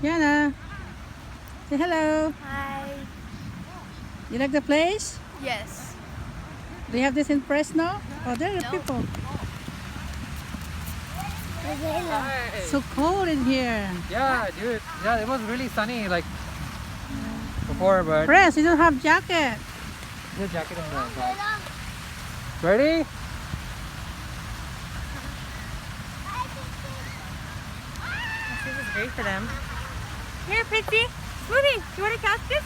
Yana, say hello. Hi. You like the place? Yes. Do you have this in Fresno? Oh, there are No. people. Hi. So cold in here. Yeah, dude. Yeah, it was really sunny like before, but Press, you don't have jacket. the jacket in the bag. Ready? This is great for them. Here, Pixie. Smoothie. You want to catch this?